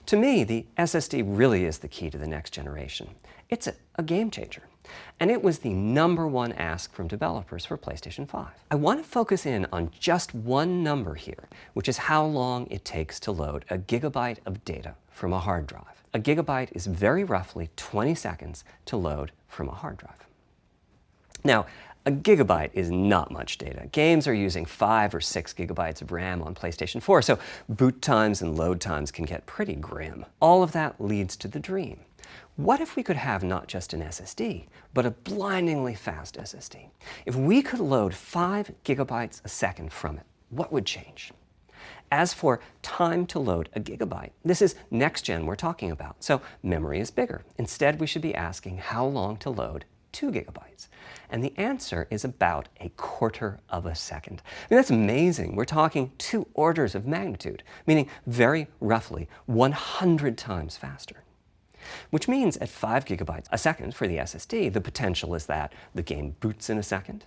To me, the SSD really is the key to the next generation. It's a game changer. And it was the #1 ask from developers for PlayStation 5. I want to focus in on just one number here, which is how long it takes to load a gigabyte of data from a hard drive. A gigabyte is very roughly 20 seconds to load from a hard drive. Now, a gigabyte is not much data. Games are using 5 or 6 gigabytes of RAM on PlayStation 4, so boot times and load times can get pretty grim. All of that leads to the dream. What if we could have not just an SSD, but a blindingly fast SSD? If we could load 5 gigabytes a second from it, what would change? As for time to load a gigabyte, this is next gen we're talking about, so memory is bigger. Instead, we should be asking how long to load 2 gigabytes. And the answer is about 1/4 of a second. I mean, that's amazing. We're talking 2 orders of magnitude, meaning very roughly 100 times faster. Which means at 5 gigabytes a second for the SSD, the potential is that the game boots in a second.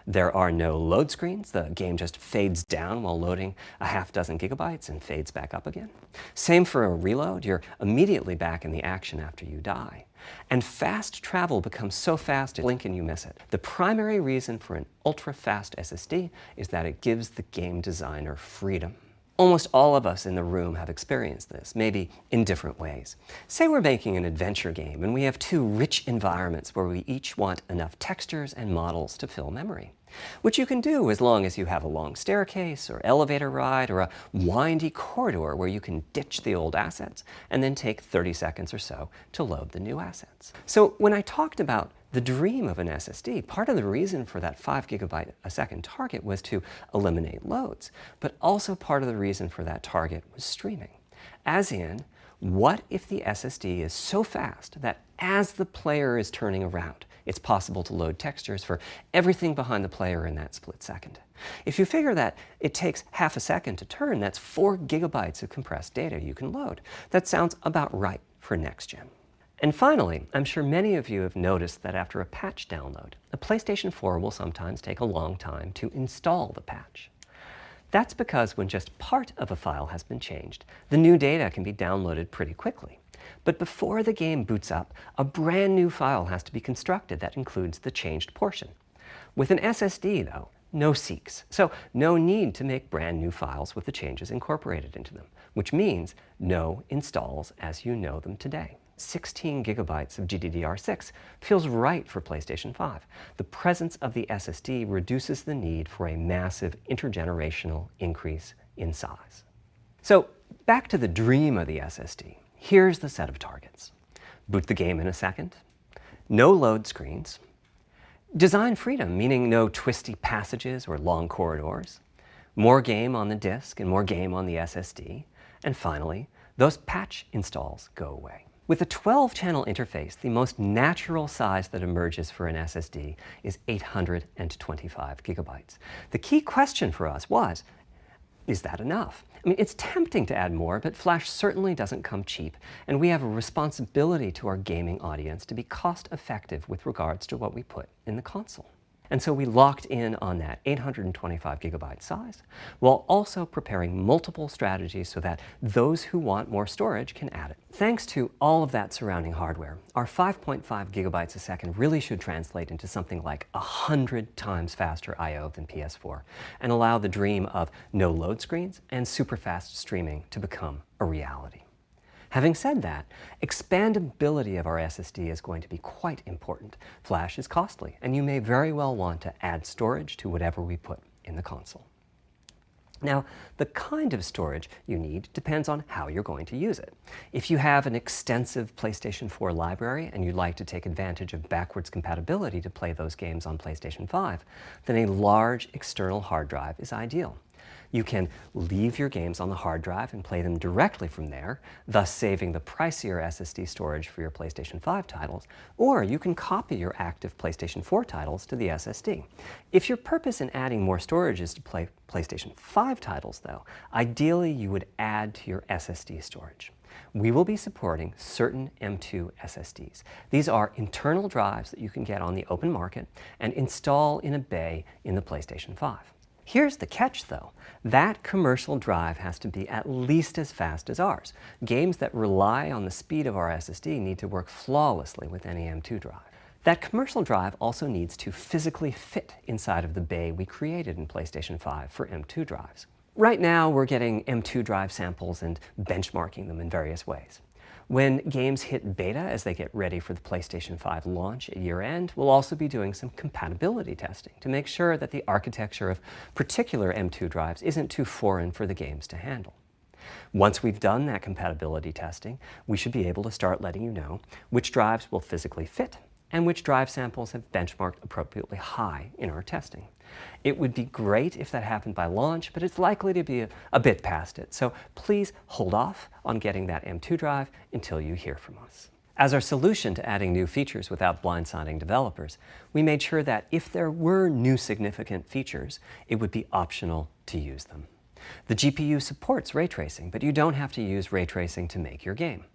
There are no load screens. The game just fades down while loading a half dozen gigabytes and fades back up again. Same for a reload. You're immediately back in the action after you die. And fast travel becomes so fast, you blink and you miss it. The primary reason for an ultra-fast SSD is that it gives the game designer freedom. Almost all of us in the room have experienced this, maybe in different ways. Say we're making an adventure game and we have 2 rich environments where we each want enough textures and models to fill memory. Which you can do as long as you have a long staircase or elevator ride or a windy corridor where you can ditch the old assets and then take 30 seconds or so to load the new assets. So when I talked about the dream of an SSD, part of the reason for that 5 gigabyte a second target was to eliminate loads, but also part of the reason for that target was streaming. As in, what if the SSD is so fast that as the player is turning around, it's possible to load textures for everything behind the player in that split second? If you figure that it takes half a second to turn, that's 4 gigabytes of compressed data you can load. That sounds about right for next gen. And finally, I'm sure many of you have noticed that after a patch download, a PlayStation 4 will sometimes take a long time to install the patch. That's because when just part of a file has been changed, the new data can be downloaded pretty quickly. But before the game boots up, a brand new file has to be constructed that includes the changed portion. With an SSD, though, no seeks, so no need to make brand new files with the changes incorporated into them, which means no installs as you know them today. 16 gigabytes of GDDR6 feels right for PlayStation 5. The presence of the SSD reduces the need for a massive intergenerational increase in size. So back to the dream of the SSD. Here's the set of targets. Boot the game in a second, no load screens, design freedom, meaning no twisty passages or long corridors, more game on the disk and more game on the SSD, and finally, those patch installs go away. With a 12-channel interface, the most natural size that emerges for an SSD is 825 gigabytes. The key question for us was, is that enough? I mean, it's tempting to add more, but Flash certainly doesn't come cheap, and we have a responsibility to our gaming audience to be cost-effective with regards to what we put in the console. And so we locked in on that 825 gigabyte size, while also preparing multiple strategies so that those who want more storage can add it. Thanks to all of that surrounding hardware, our 5.5 gigabytes a second really should translate into something like 100 times faster I/O than PS4, and allow the dream of no load screens and super fast streaming to become a reality. Having said that, expandability of our SSD is going to be quite important. Flash is costly, and you may very well want to add storage to whatever we put in the console. Now, the kind of storage you need depends on how you're going to use it. If you have an extensive PlayStation 4 library and you'd like to take advantage of backwards compatibility to play those games on PlayStation 5, then a large external hard drive is ideal. You can leave your games on the hard drive and play them directly from there, thus saving the pricier SSD storage for your PlayStation 5 titles, or you can copy your active PlayStation 4 titles to the SSD. If your purpose in adding more storage is to play PlayStation 5 titles, though, ideally you would add to your SSD storage. We will be supporting certain M2 SSDs. These are internal drives that you can get on the open market and install in a bay in the PlayStation 5. Here's the catch though. That commercial drive has to be at least as fast as ours. Games that rely on the speed of our SSD need to work flawlessly with any M2 drive. That commercial drive also needs to physically fit inside of the bay we created in PlayStation 5 for M2 drives. Right now, we're getting M2 drive samples and benchmarking them in various ways. When games hit beta as they get ready for the PlayStation 5 launch at year-end, we'll also be doing some compatibility testing to make sure that the architecture of particular M2 drives isn't too foreign for the games to handle. Once we've done that compatibility testing, we should be able to start letting you know which drives will physically fit and which drive samples have benchmarked appropriately high in our testing. It would be great if that happened by launch, but it's likely to be a bit past it, so please hold off on getting that M2 drive until you hear from us. As our solution to adding new features without blindsiding developers, we made sure that if there were new significant features, it would be optional to use them. The GPU supports ray tracing, but you don't have to use ray tracing to make your game.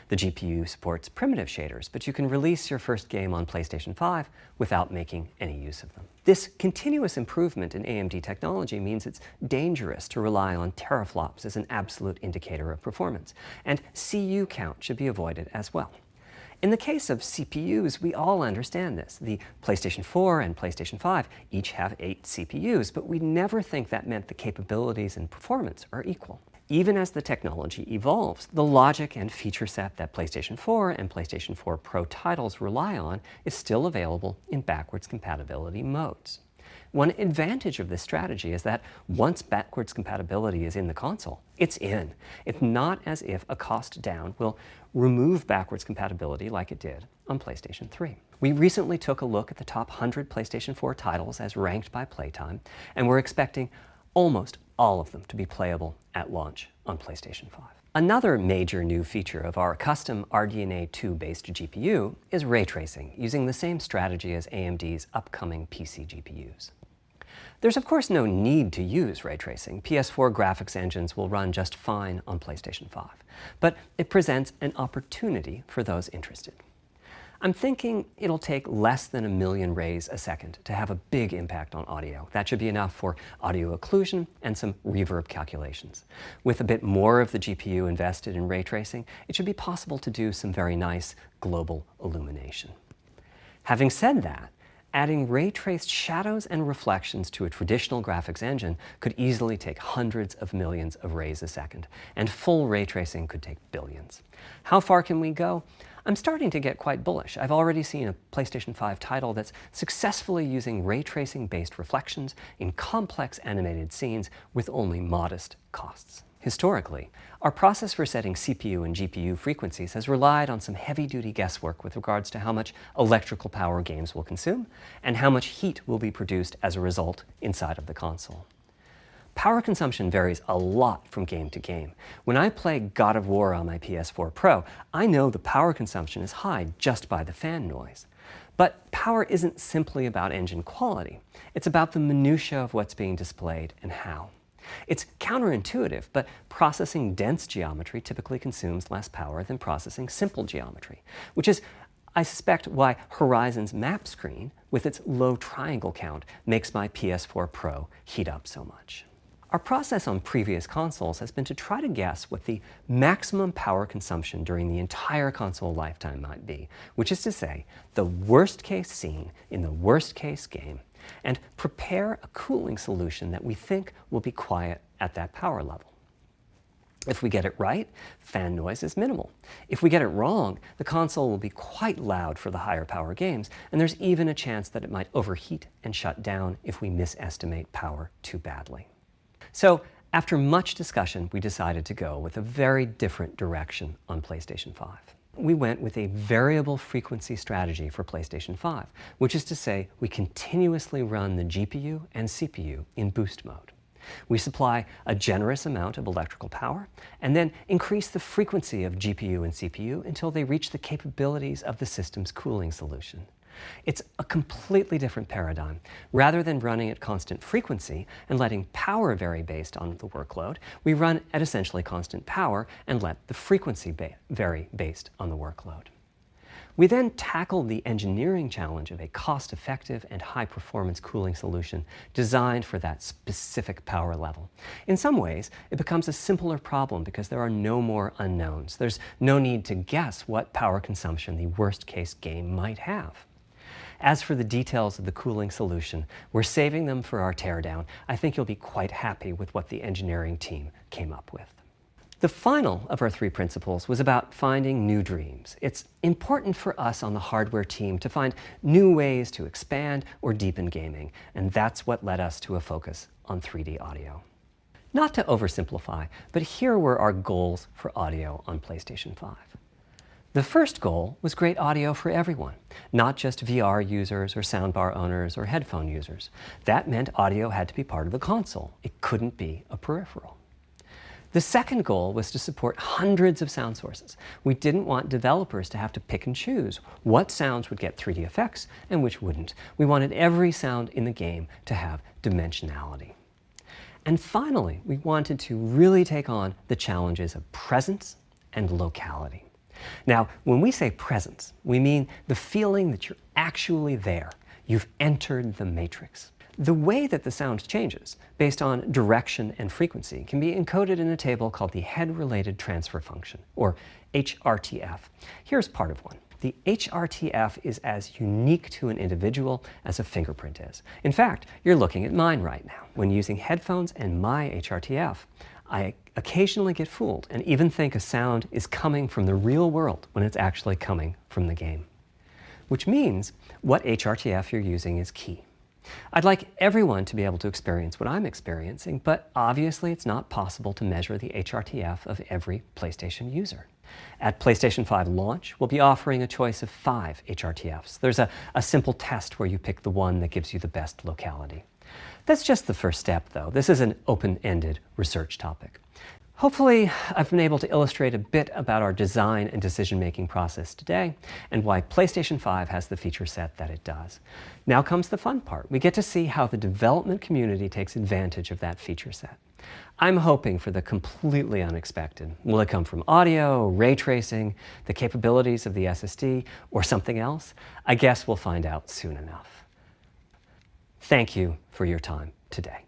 The GPU supports primitive shaders, but you can release your first game on PlayStation 5 without making any use of them. This continuous improvement in AMD technology means it's dangerous to rely on teraflops as an absolute indicator of performance, and CU count should be avoided as well. In the case of CPUs, we all understand this. The PlayStation 4 and PlayStation 5 each have 8 CPUs, but we never think that meant the capabilities and performance are equal. Even as the technology evolves, the logic and feature set that PlayStation 4 and PlayStation 4 Pro titles rely on is still available in backwards compatibility modes. One advantage of this strategy is that once backwards compatibility is in the console, it's in. It's not as if a cost down will remove backwards compatibility like it did on PlayStation 3. We recently took a look at the top 100 PlayStation 4 titles as ranked by playtime, and we're expecting almost all of them to be playable at launch on PlayStation 5. Another major new feature of our custom RDNA 2-based GPU is ray tracing, using the same strategy as AMD's upcoming PC GPUs. There's of course no need to use ray tracing. PS4 graphics engines will run just fine on PlayStation 5, but it presents an opportunity for those interested. I'm thinking it'll take less than 1 million rays a second to have a big impact on audio. That should be enough for audio occlusion and some reverb calculations. With a bit more of the GPU invested in ray tracing, it should be possible to do some very nice global illumination. Having said that, adding ray-traced shadows and reflections to a traditional graphics engine could easily take hundreds of millions of rays a second, and full ray tracing could take billions. How far can we go? I'm starting to get quite bullish. I've already seen a PlayStation 5 title that's successfully using ray tracing-based reflections in complex animated scenes with only modest costs. Historically, our process for setting CPU and GPU frequencies has relied on some heavy-duty guesswork with regards to how much electrical power games will consume and how much heat will be produced as a result inside of the console. Power consumption varies a lot from game to game. When I play God of War on my PS4 Pro, I know the power consumption is high just by the fan noise. But power isn't simply about engine quality. It's about the minutiae of what's being displayed and how. It's counterintuitive, but processing dense geometry typically consumes less power than processing simple geometry, which is, I suspect, why Horizon's map screen, with its low triangle count, makes my PS4 Pro heat up so much. Our process on previous consoles has been to try to guess what the maximum power consumption during the entire console lifetime might be, which is to say, the worst-case scene in the worst-case game, and prepare a cooling solution that we think will be quiet at that power level. If we get it right, fan noise is minimal. If we get it wrong, the console will be quite loud for the higher power games, and there's even a chance that it might overheat and shut down if we misestimate power too badly. So, after much discussion, we decided to go with a very different direction on PlayStation 5. We went with a variable frequency strategy for PlayStation 5, which is to say we continuously run the GPU and CPU in boost mode. We supply a generous amount of electrical power and then increase the frequency of GPU and CPU until they reach the capabilities of the system's cooling solution. It's a completely different paradigm. Rather than running at constant frequency and letting power vary based on the workload, we run at essentially constant power and let the frequency vary based on the workload. We then tackled the engineering challenge of a cost-effective and high-performance cooling solution designed for that specific power level. In some ways, it becomes a simpler problem because there are no more unknowns. There's no need to guess what power consumption the worst-case game might have. As for the details of the cooling solution, we're saving them for our teardown. I think you'll be quite happy with what the engineering team came up with. The final of our 3 principles was about finding new dreams. It's important for us on the hardware team to find new ways to expand or deepen gaming, and that's what led us to a focus on 3D audio. Not to oversimplify, but here were our goals for audio on PlayStation 5. The first goal was great audio for everyone, not just VR users or soundbar owners or headphone users. That meant audio had to be part of the console. It couldn't be a peripheral. The second goal was to support hundreds of sound sources. We didn't want developers to have to pick and choose what sounds would get 3D effects and which wouldn't. We wanted every sound in the game to have dimensionality. And finally, we wanted to really take on the challenges of presence and locality. Now, when we say presence, we mean the feeling that you're actually there. You've entered the matrix. The way that the sound changes, based on direction and frequency, can be encoded in a table called the Head-Related Transfer Function, or HRTF. Here's part of one. The HRTF is as unique to an individual as a fingerprint is. In fact, you're looking at mine right now. When using headphones and my HRTF, I occasionally get fooled and even think a sound is coming from the real world when it's actually coming from the game. Which means what HRTF you're using is key. I'd like everyone to be able to experience what I'm experiencing, but obviously it's not possible to measure the HRTF of every PlayStation user. At PlayStation 5 launch, we'll be offering a choice of 5 HRTFs. There's a simple test where you pick the one that gives you the best locality. That's just the first step, though. This is an open-ended research topic. Hopefully, I've been able to illustrate a bit about our design and decision-making process today and why PlayStation 5 has the feature set that it does. Now comes the fun part. We get to see how the development community takes advantage of that feature set. I'm hoping for the completely unexpected. Will it come from audio, ray tracing, the capabilities of the SSD, or something else? I guess we'll find out soon enough. Thank you for your time today.